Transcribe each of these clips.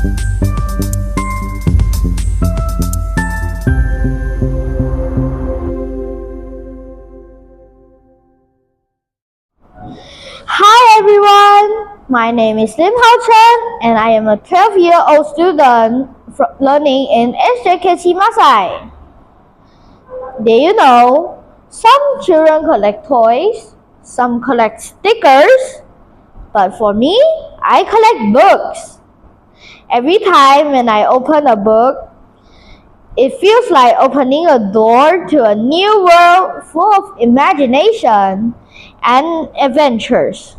Hi everyone, my name is CHEN and I am a 12-year-old student learning in SJKC MASAI. Did you know, some children collect toys, some collect stickers, but for me, I collect books. Every time when I open a book, it feels like opening a door to a new world full of imagination and adventures.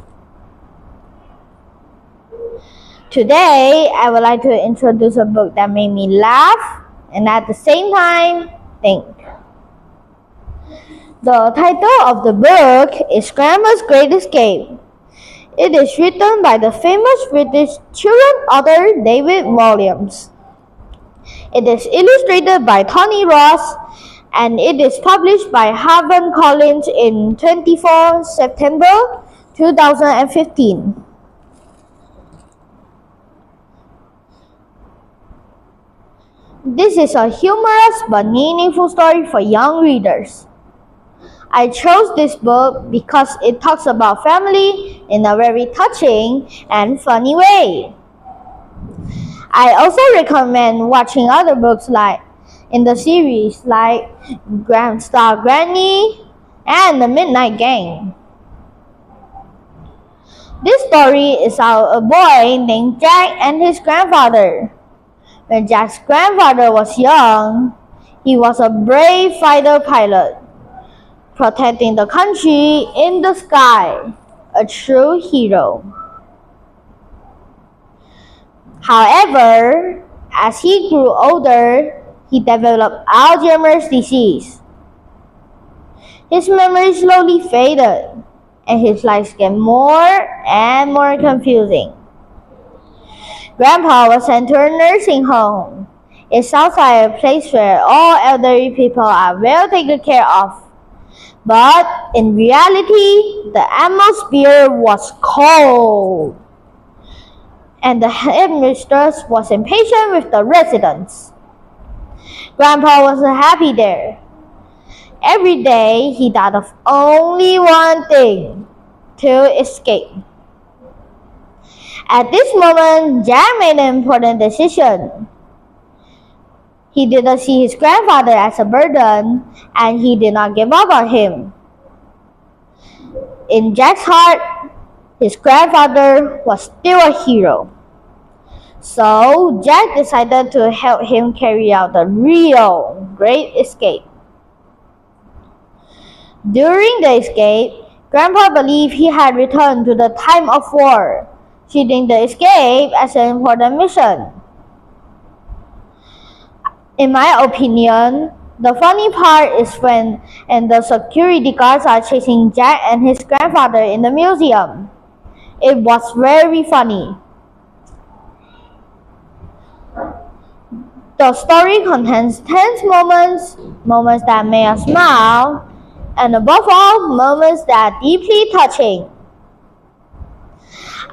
Today, I would like to introduce a book that made me laugh and at the same time think. The title of the book is Grandma's Great Escape. It is written by the famous British children's author David Walliams. It is illustrated by Tony Ross and it is published by HarperCollins in 24 September 2015. This is a humorous but meaningful story for young readers. I chose this book because it talks about family in a very touching and funny way. I also recommend watching other books in the series like Star Granny and The Midnight Gang. This story is about a boy named Jack and his grandfather. When Jack's grandfather was young, he was a brave fighter pilot, protecting the country in the sky, a true hero. However, as he grew older, he developed Alzheimer's disease. His memory slowly faded, and his life became more and more confusing. Grandpa was sent to a nursing home. It sounds like a place where all elderly people are well taken care of. But in reality, the atmosphere was cold, and the headmistress was impatient with the residents. Grandpa wasn't happy there. Every day, he thought of only one thing: to escape. At this moment, Jack made an important decision. He didn't see his grandfather as a burden, and he did not give up on him. In Jack's heart, his grandfather was still a hero. So, Jack decided to help him carry out the real great escape. During the escape, Grandpa believed he had returned to the time of war, treating the escape as an important mission. In my opinion, the funny part is when the security guards are chasing Jack and his grandfather in the museum. It was very funny. The story contains tense moments that make us smile, and above all, moments that are deeply touching.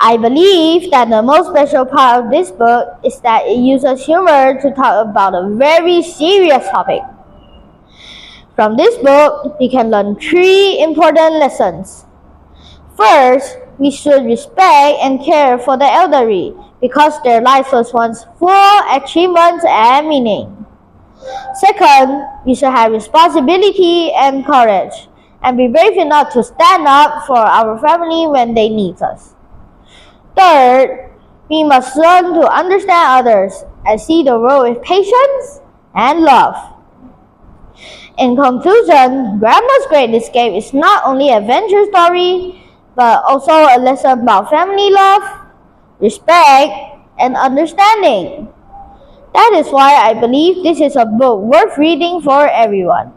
I believe that the most special part of this book is that it uses humor to talk about a very serious topic. From this book, we can learn 3 important lessons. First, we should respect and care for the elderly because their lives was once full of achievements and meaning. Second, we should have responsibility and courage and be brave enough to stand up for our family when they need us. Third, we must learn to understand others and see the world with patience and love. In conclusion, Grandma's Great Escape is not only an adventure story, but also a lesson about family love, respect, and understanding. That is why I believe this is a book worth reading for everyone.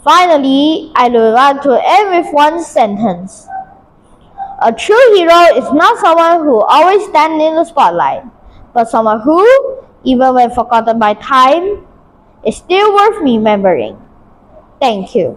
Finally, I would want to end with one sentence. A true hero is not someone who always stands in the spotlight, but someone who, even when forgotten by time, is still worth remembering. Thank you.